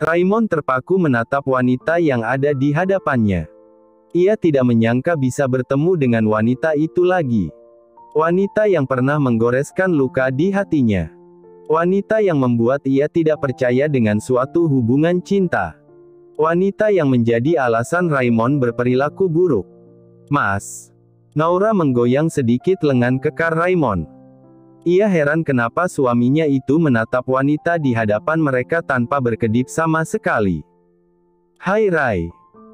Raimon terpaku menatap wanita yang ada di hadapannya. Ia tidak menyangka bisa bertemu dengan wanita itu lagi. Wanita yang pernah menggoreskan luka di hatinya. Wanita yang membuat ia tidak percaya dengan suatu hubungan cinta. Wanita yang menjadi alasan Raimon berperilaku buruk. Mas. Naura menggoyang sedikit lengan kekar Raimon. Ia heran kenapa suaminya itu menatap wanita di hadapan mereka tanpa berkedip sama sekali. "Hai Rai.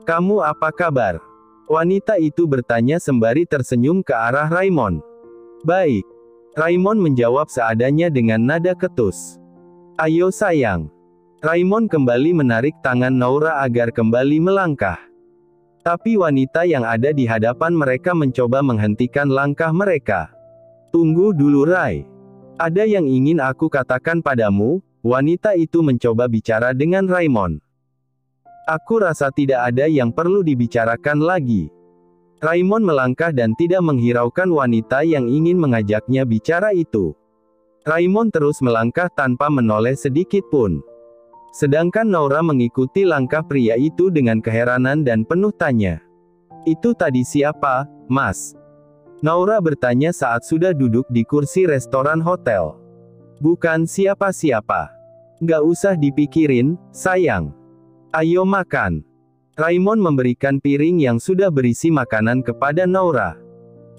Kamu apa kabar?" Wanita itu bertanya sembari tersenyum ke arah Raimon. "Baik." Raimon menjawab seadanya dengan nada ketus. "Ayo sayang." Raimon kembali menarik tangan Naura agar kembali melangkah. Tapi wanita yang ada di hadapan mereka mencoba menghentikan langkah mereka. "Tunggu dulu Rai. Ada yang ingin aku katakan padamu." Wanita itu mencoba bicara dengan Raimon. "Aku rasa tidak ada yang perlu dibicarakan lagi." Raimon melangkah dan tidak menghiraukan wanita yang ingin mengajaknya bicara itu. Raimon terus melangkah tanpa menoleh sedikit pun. Sedangkan Naura mengikuti langkah pria itu dengan keheranan dan penuh tanya. "Itu tadi siapa, Mas?" Naura bertanya saat sudah duduk di kursi restoran hotel. "Bukan siapa-siapa. Nggak usah dipikirin, sayang. Ayo makan." Raimon memberikan piring yang sudah berisi makanan kepada Naura.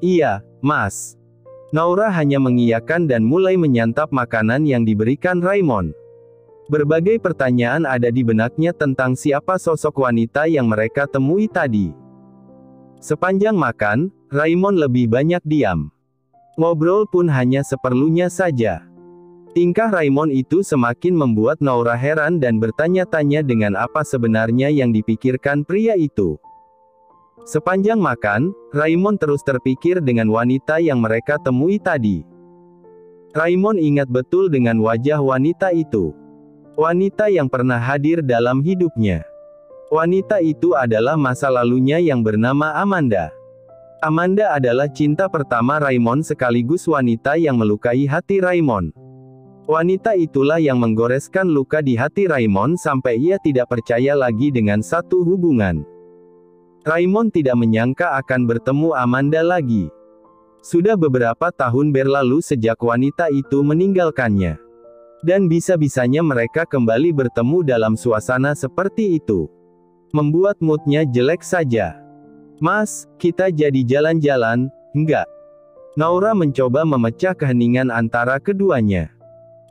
"Iya, Mas." Naura hanya mengiyakan dan mulai menyantap makanan yang diberikan Raimon. Berbagai pertanyaan ada di benaknya tentang siapa sosok wanita yang mereka temui tadi. Sepanjang makan, Raimon lebih banyak diam. Ngobrol pun hanya seperlunya saja. Tingkah Raimon itu semakin membuat Naura heran dan bertanya-tanya dengan apa sebenarnya yang dipikirkan pria itu. Sepanjang makan, Raimon terus terpikir dengan wanita yang mereka temui tadi. Raimon ingat betul dengan wajah wanita itu. Wanita yang pernah hadir dalam hidupnya. Wanita itu adalah masa lalunya yang bernama Amanda. Amanda adalah cinta pertama Raimon sekaligus wanita yang melukai hati Raimon. Wanita itulah yang menggoreskan luka di hati Raimon sampai ia tidak percaya lagi dengan satu hubungan. Raimon tidak menyangka akan bertemu Amanda lagi. Sudah beberapa tahun berlalu sejak wanita itu meninggalkannya. Dan bisa-bisanya mereka kembali bertemu dalam suasana seperti itu. Membuat moodnya jelek saja. "Mas, kita jadi jalan-jalan, enggak?" Naura mencoba memecah keheningan antara keduanya.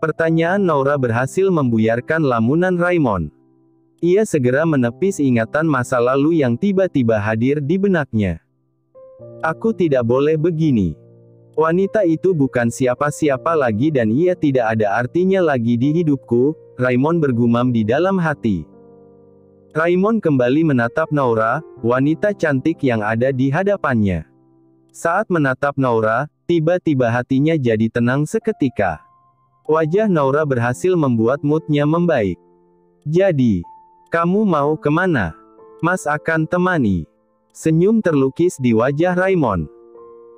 Pertanyaan Naura berhasil membuyarkan lamunan Raimon. Ia segera menepis ingatan masa lalu yang tiba-tiba hadir di benaknya. "Aku tidak boleh begini. Wanita itu bukan siapa-siapa lagi dan ia tidak ada artinya lagi di hidupku," Raimon bergumam di dalam hati. Raimon kembali menatap Naura, wanita cantik yang ada di hadapannya. Saat menatap Naura, tiba-tiba hatinya jadi tenang seketika. Wajah Naura berhasil membuat moodnya membaik. "Jadi, kamu mau kemana? Mas akan temani." Senyum terlukis di wajah Raimon.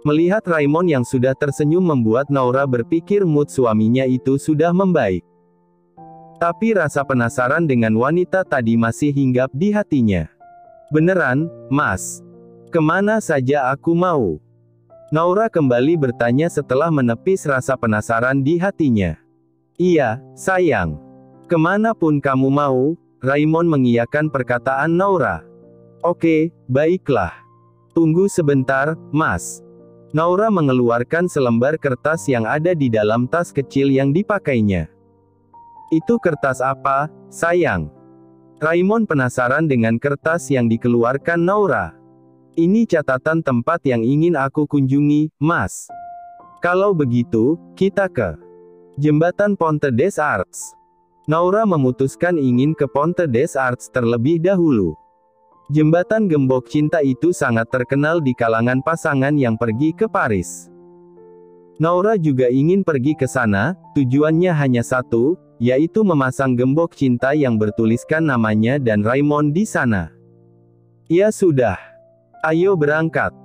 Melihat Raimon yang sudah tersenyum membuat Naura berpikir mood suaminya itu sudah membaik. Tapi rasa penasaran dengan wanita tadi masih hinggap di hatinya. "Beneran, Mas? Kemana saja aku mau?" Naura kembali bertanya setelah menepis rasa penasaran di hatinya. "Iya, sayang. Kemanapun kamu mau," Raimon mengiyakan perkataan Naura. "Oke, baiklah. Tunggu sebentar, Mas." Naura mengeluarkan selembar kertas yang ada di dalam tas kecil yang dipakainya. "Itu kertas apa, sayang?" Raimon penasaran dengan kertas yang dikeluarkan Naura. "Ini catatan tempat yang ingin aku kunjungi, Mas. Kalau begitu, kita ke Jembatan Ponte des Arts." Naura memutuskan ingin ke Ponte des Arts terlebih dahulu. Jembatan gembok cinta itu sangat terkenal di kalangan pasangan yang pergi ke Paris. Naura juga ingin pergi ke sana, tujuannya hanya satu, yaitu memasang gembok cinta yang bertuliskan namanya dan Raimon di sana. "Ya sudah. Ayo berangkat."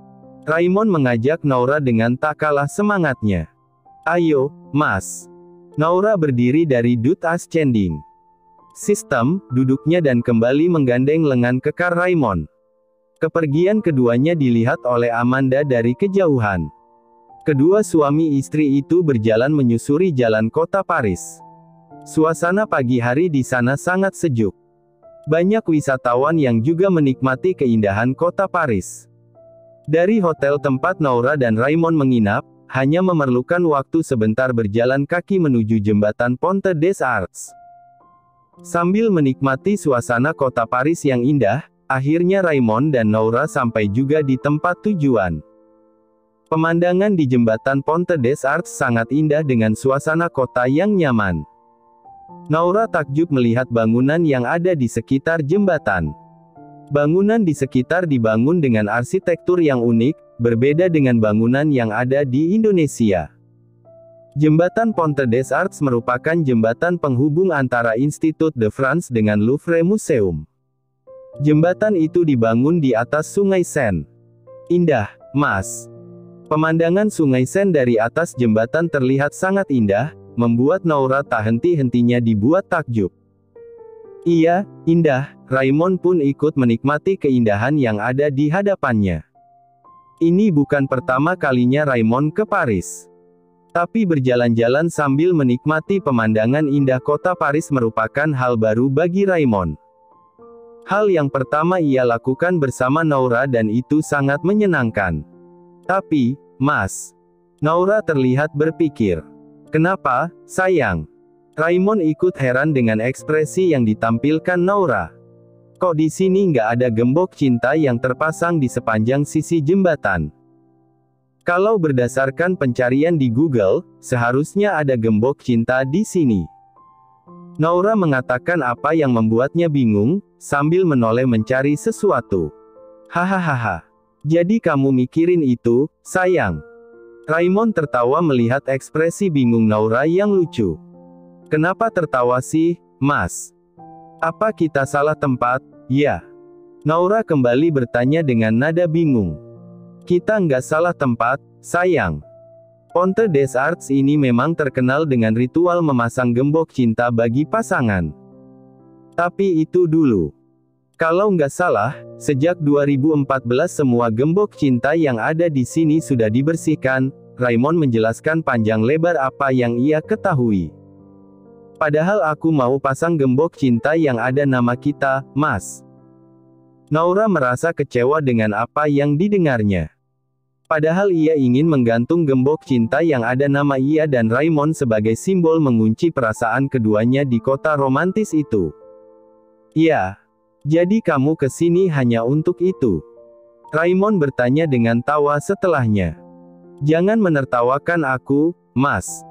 Raimon mengajak Naura dengan tak kalah semangatnya. "Ayo, Mas." Naura berdiri dari Dut Ascending System, duduknya dan kembali menggandeng lengan kekar Raymond. Kepergian keduanya dilihat oleh Amanda dari kejauhan. Kedua suami istri itu berjalan menyusuri jalan kota Paris. Suasana pagi hari di sana sangat sejuk. Banyak wisatawan yang juga menikmati keindahan kota Paris. Dari hotel tempat Naura dan Raymond menginap, hanya memerlukan waktu sebentar berjalan kaki menuju jembatan Pont des Arts. Sambil menikmati suasana kota Paris yang indah, akhirnya Raymond dan Naura sampai juga di tempat tujuan. Pemandangan di jembatan Pont des Arts sangat indah dengan suasana kota yang nyaman. Naura takjub melihat bangunan yang ada di sekitar jembatan. Bangunan di sekitar dibangun dengan arsitektur yang unik, berbeda dengan bangunan yang ada di Indonesia. Jembatan Pont des Arts merupakan jembatan penghubung antara Institut de France dengan Louvre Museum. Jembatan itu dibangun di atas Sungai Seine. Indah, Mas. Pemandangan Sungai Seine dari atas jembatan terlihat sangat indah, membuat Naura tak henti-hentinya dibuat takjub. Iya, indah. Raymond pun ikut menikmati keindahan yang ada di hadapannya. Ini bukan pertama kalinya Raymond ke Paris. Tapi berjalan-jalan sambil menikmati pemandangan indah kota Paris merupakan hal baru bagi Raymond. Hal yang pertama ia lakukan bersama Naura dan itu sangat menyenangkan. Tapi, Mas. Naura terlihat berpikir. Kenapa, sayang? Raymond ikut heran dengan ekspresi yang ditampilkan Naura. Kok di sini nggak ada gembok cinta yang terpasang di sepanjang sisi jembatan? Kalau berdasarkan pencarian di Google, seharusnya ada gembok cinta di sini. Naura mengatakan apa yang membuatnya bingung, sambil menoleh mencari sesuatu. Hahaha. Jadi kamu mikirin itu, sayang? Raymond tertawa melihat ekspresi bingung Naura yang lucu. Kenapa tertawa sih, Mas? Apa kita salah tempat? Ya. Naura kembali bertanya dengan nada bingung. Kita nggak salah tempat, sayang. Pont des Arts ini memang terkenal dengan ritual memasang gembok cinta bagi pasangan. Tapi itu dulu. Kalau nggak salah, sejak 2014 semua gembok cinta yang ada di sini sudah dibersihkan. Raymond menjelaskan panjang lebar apa yang ia ketahui. Padahal aku mau pasang gembok cinta yang ada nama kita, Mas. Naura merasa kecewa dengan apa yang didengarnya. Padahal ia ingin menggantung gembok cinta yang ada nama ia dan Raymond sebagai simbol mengunci perasaan keduanya di kota romantis itu. Ya. Jadi kamu ke sini hanya untuk itu? Raymond bertanya dengan tawa setelahnya. Jangan menertawakan aku, Mas.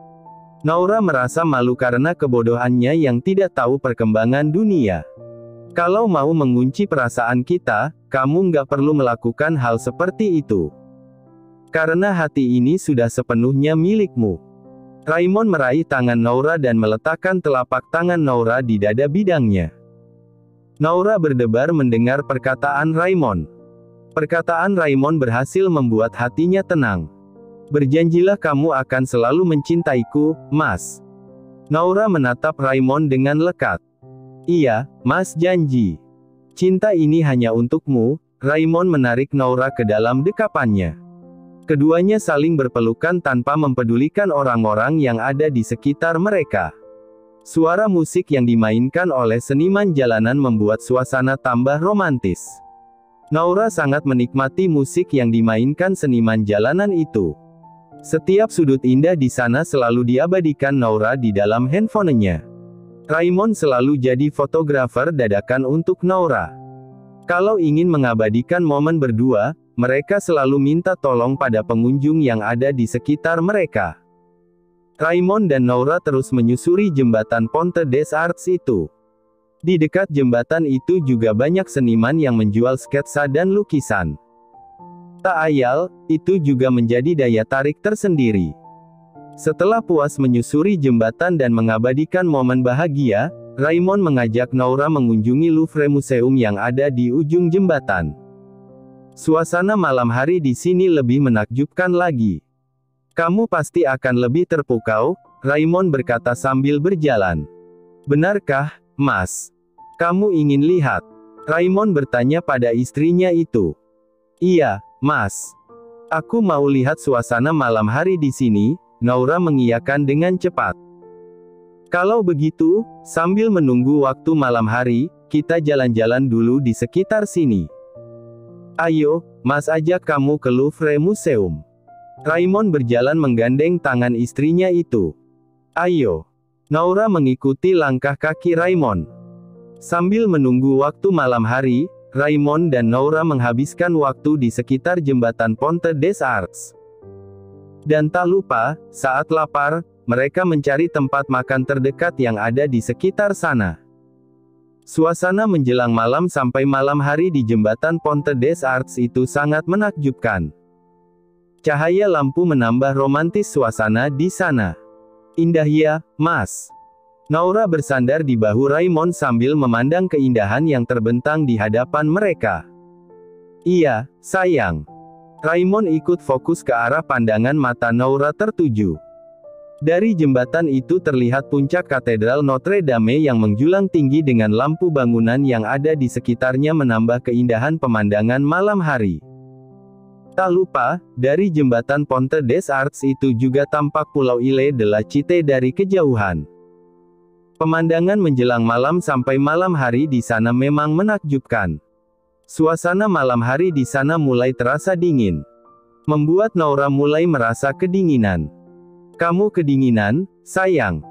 Naura merasa malu karena kebodohannya yang tidak tahu perkembangan dunia. Kalau mau mengunci perasaan kita, kamu nggak perlu melakukan hal seperti itu. Karena hati ini sudah sepenuhnya milikmu. Raymond meraih tangan Naura dan meletakkan telapak tangan Naura di dada bidangnya. Naura berdebar mendengar perkataan Raymond. Perkataan Raymond berhasil membuat hatinya tenang. Berjanjilah kamu akan selalu mencintaiku, Mas. Naura menatap Raymond dengan lekat. Iya, Mas janji. Cinta ini hanya untukmu. Raymond menarik Naura ke dalam dekapannya. Keduanya saling berpelukan tanpa mempedulikan orang-orang yang ada di sekitar mereka. Suara musik yang dimainkan oleh seniman jalanan membuat suasana tambah romantis. Naura sangat menikmati musik yang dimainkan seniman jalanan itu. Setiap sudut indah di sana selalu diabadikan Naura di dalam handphonenya. Raymond selalu jadi fotografer dadakan untuk Naura. Kalau ingin mengabadikan momen berdua, mereka selalu minta tolong pada pengunjung yang ada di sekitar mereka. Raymond dan Naura terus menyusuri jembatan Pont des Arts itu. Di dekat jembatan itu juga banyak seniman yang menjual sketsa dan lukisan. Tak ayal, itu juga menjadi daya tarik tersendiri. Setelah puas menyusuri jembatan dan mengabadikan momen bahagia, Raymond mengajak Naura mengunjungi Louvre Museum yang ada di ujung jembatan. Suasana malam hari di sini lebih menakjubkan lagi. Kamu pasti akan lebih terpukau, Raymond berkata sambil berjalan. Benarkah, Mas? Kamu ingin lihat? Raymond bertanya pada istrinya itu. Iya, Mas. Aku mau lihat suasana malam hari di sini, Noura mengiyakan dengan cepat. Kalau begitu, sambil menunggu waktu malam hari, kita jalan-jalan dulu di sekitar sini. Ayo, Mas ajak kamu ke Louvre Museum. Raymond berjalan menggandeng tangan istrinya itu. Ayo. Noura mengikuti langkah kaki Raymond. Sambil menunggu waktu malam hari, Raymond dan Noura menghabiskan waktu di sekitar jembatan Ponte des Arts. Dan tak lupa, saat lapar, mereka mencari tempat makan terdekat yang ada di sekitar sana. Suasana menjelang malam sampai malam hari di jembatan Ponte des Arts itu sangat menakjubkan. Cahaya lampu menambah romantis suasana di sana. Indah ya, Mas. Noura bersandar di bahu Raymond sambil memandang keindahan yang terbentang di hadapan mereka. Iya, sayang. Raymond ikut fokus ke arah pandangan mata Noura tertuju. Dari jembatan itu terlihat puncak Katedral Notre Dame yang menjulang tinggi dengan lampu bangunan yang ada di sekitarnya menambah keindahan pemandangan malam hari. Tak lupa, dari jembatan Ponte des Arts itu juga tampak Pulau Ile de la Cité dari kejauhan. Pemandangan menjelang malam sampai malam hari di sana memang menakjubkan. Suasana malam hari di sana mulai terasa dingin, membuat Noura mulai merasa kedinginan. Kamu kedinginan, sayang.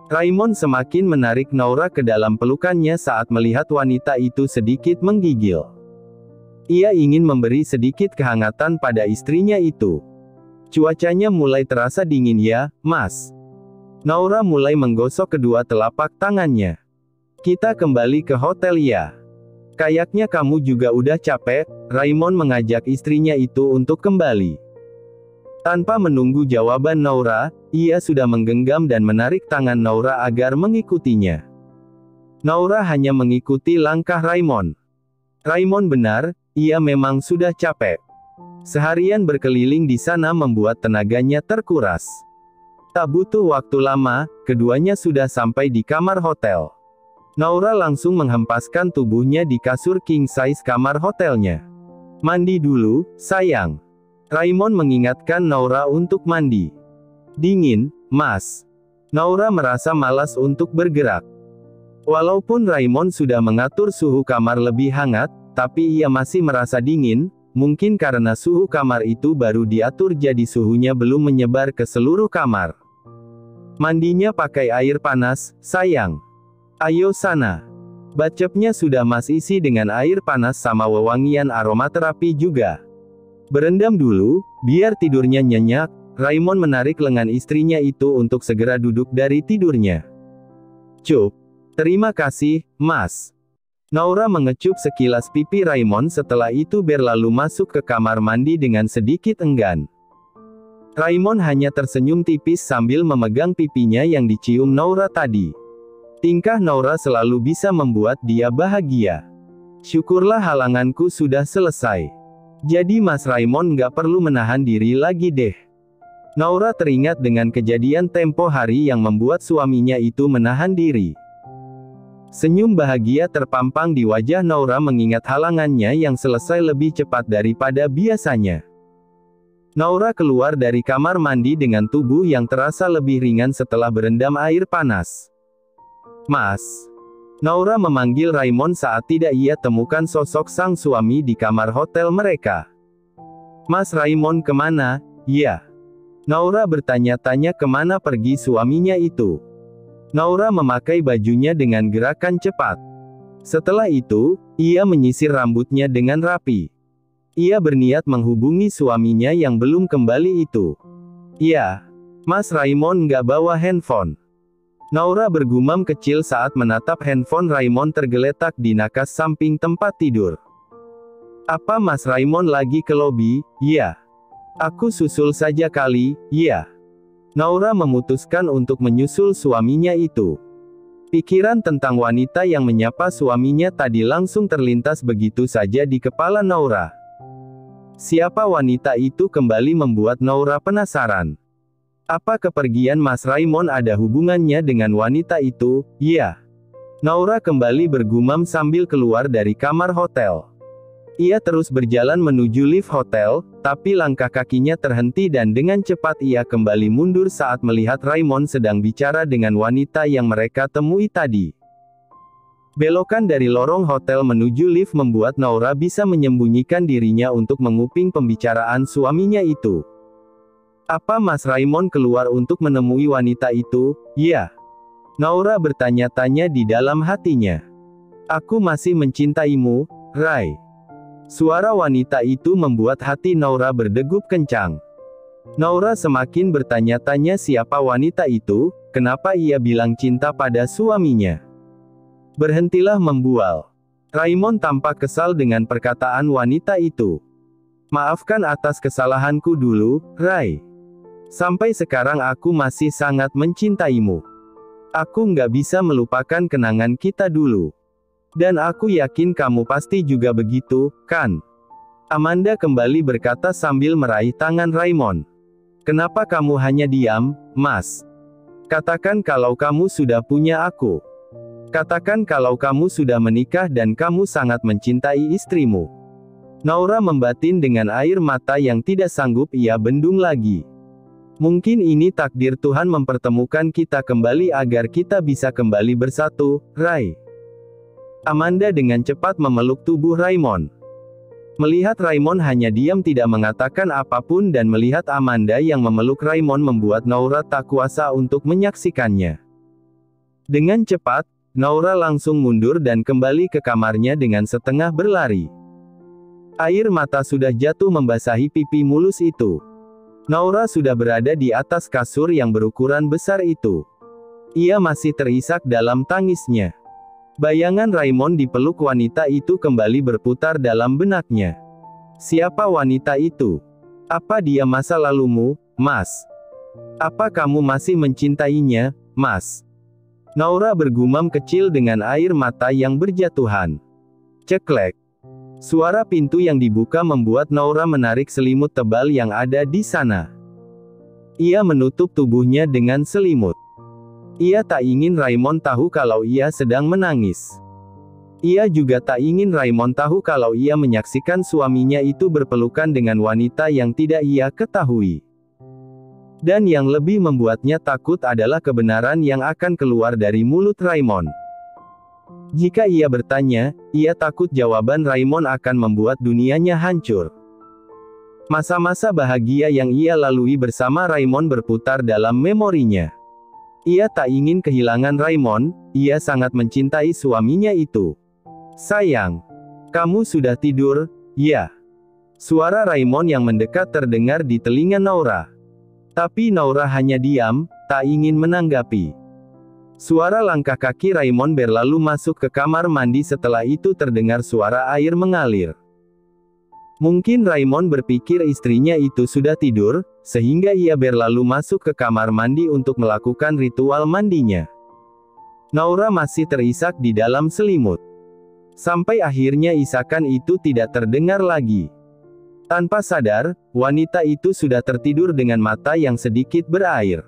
Raymond semakin menarik Noura ke dalam pelukannya saat melihat wanita itu sedikit menggigil. Ia ingin memberi sedikit kehangatan pada istrinya itu. Cuacanya mulai terasa dingin ya, Mas. Noura mulai menggosok kedua telapak tangannya. Kita kembali ke hotel ya. Kayaknya kamu juga udah capek, Raymond mengajak istrinya itu untuk kembali. Tanpa menunggu jawaban Noura, ia sudah menggenggam dan menarik tangan Noura agar mengikutinya. Noura hanya mengikuti langkah Raymond. Raymond benar, ia memang sudah capek. Seharian berkeliling di sana membuat tenaganya terkuras. Tak butuh waktu lama, keduanya sudah sampai di kamar hotel. Noura langsung menghempaskan tubuhnya di kasur king size kamar hotelnya. Mandi dulu, sayang. Raymond mengingatkan Noura untuk mandi. Dingin, Mas. Noura merasa malas untuk bergerak. Walaupun Raymond sudah mengatur suhu kamar lebih hangat, tapi ia masih merasa dingin, mungkin karena suhu kamar itu baru diatur jadi suhunya belum menyebar ke seluruh kamar. Mandinya pakai air panas, sayang. Ayo sana. Bathtubnya sudah Mas isi dengan air panas sama wewangian aromaterapi juga. Berendam dulu, biar tidurnya nyenyak. Raymond menarik lengan istrinya itu untuk segera duduk dari tidurnya. Cup. Terima kasih, Mas. Noura mengecup sekilas pipi Raymond setelah itu berlalu masuk ke kamar mandi dengan sedikit enggan. Raymond hanya tersenyum tipis sambil memegang pipinya yang dicium Noura tadi. Tingkah Noura selalu bisa membuat dia bahagia. Syukurlah halanganku sudah selesai. Jadi Mas Raymond nggak perlu menahan diri lagi deh. Noura teringat dengan kejadian tempo hari yang membuat suaminya itu menahan diri. Senyum bahagia terpampang di wajah Noura mengingat halangannya yang selesai lebih cepat daripada biasanya. Noura keluar dari kamar mandi dengan tubuh yang terasa lebih ringan setelah berendam air panas. Mas. Noura memanggil Raymond saat tidak ia temukan sosok sang suami di kamar hotel mereka. Mas Raymond kemana? Ya. Noura bertanya-tanya kemana pergi suaminya itu. Noura memakai bajunya dengan gerakan cepat. Setelah itu, ia menyisir rambutnya dengan rapi. Ia berniat menghubungi suaminya yang belum kembali itu. Ya. Mas Raymond nggak bawa handphone. Noura bergumam kecil saat menatap handphone Raymond tergeletak di nakas samping tempat tidur. Apa Mas Raymond lagi ke lobi? Ya. Aku susul saja kali, ya. Noura memutuskan untuk menyusul suaminya itu. Pikiran tentang wanita yang menyapa suaminya tadi langsung terlintas begitu saja di kepala Noura. Siapa wanita itu kembali membuat Noura penasaran. Apa kepergian Mas Raymond ada hubungannya dengan wanita itu? Ya. Naura kembali bergumam sambil keluar dari kamar hotel. Ia terus berjalan menuju lift hotel, tapi langkah kakinya terhenti dan dengan cepat ia kembali mundur saat melihat Raymond sedang bicara dengan wanita yang mereka temui tadi. Belokan dari lorong hotel menuju lift membuat Naura bisa menyembunyikan dirinya untuk menguping pembicaraan suaminya itu. Apa Mas Raymond keluar untuk menemui wanita itu? Ya. Naura bertanya-tanya di dalam hatinya. Aku masih mencintaimu, Ray. Suara wanita itu membuat hati Naura berdegup kencang. Naura semakin bertanya-tanya siapa wanita itu, kenapa ia bilang cinta pada suaminya. Berhentilah membual. Raymond tampak kesal dengan perkataan wanita itu. Maafkan atas kesalahanku dulu, Ray. Sampai sekarang aku masih sangat mencintaimu. Aku nggak bisa melupakan kenangan kita dulu. Dan aku yakin kamu pasti juga begitu, kan? Amanda kembali berkata sambil meraih tangan Raymond. Kenapa kamu hanya diam, Mas? Katakan kalau kamu sudah punya aku. Katakan kalau kamu sudah menikah dan kamu sangat mencintai istrimu. Naura membatin dengan air mata yang tidak sanggup ia bendung lagi. Mungkin ini takdir Tuhan mempertemukan kita kembali agar kita bisa kembali bersatu, Ray. Amanda dengan cepat memeluk tubuh Raymond. Melihat Raymond hanya diam tidak mengatakan apapun dan melihat Amanda yang memeluk Raymond membuat Naura tak kuasa untuk menyaksikannya. Dengan cepat, Naura langsung mundur dan kembali ke kamarnya dengan setengah berlari. Air mata sudah jatuh membasahi pipi mulus itu. Naura sudah berada di atas kasur yang berukuran besar itu. Ia masih terisak dalam tangisnya. Bayangan Raymond dipeluk wanita itu kembali berputar dalam benaknya. Siapa wanita itu? Apa dia masa lalumu, Mas? Apa kamu masih mencintainya, Mas? Naura bergumam kecil dengan air mata yang berjatuhan. Ceklek. Suara pintu yang dibuka membuat Naura menarik selimut tebal yang ada di sana. Ia menutup tubuhnya dengan selimut. Ia tak ingin Raymond tahu kalau ia sedang menangis. Ia juga tak ingin Raymond tahu kalau ia menyaksikan suaminya itu berpelukan dengan wanita yang tidak ia ketahui. Dan yang lebih membuatnya takut adalah kebenaran yang akan keluar dari mulut Raymond. Jika ia bertanya, ia takut jawaban Raymond akan membuat dunianya hancur. Masa-masa bahagia yang ia lalui bersama Raymond berputar dalam memorinya. Ia tak ingin kehilangan Raymond, ia sangat mencintai suaminya itu. Sayang, kamu sudah tidur, ya? Suara Raymond yang mendekat terdengar di telinga Naura. Tapi Naura hanya diam, tak ingin menanggapi. Suara langkah kaki Raymond berlalu masuk ke kamar mandi setelah itu terdengar suara air mengalir. Mungkin Raymond berpikir istrinya itu sudah tidur, sehingga ia berlalu masuk ke kamar mandi untuk melakukan ritual mandinya. Naura masih terisak di dalam selimut. Sampai akhirnya isakan itu tidak terdengar lagi. Tanpa sadar, wanita itu sudah tertidur dengan mata yang sedikit berair.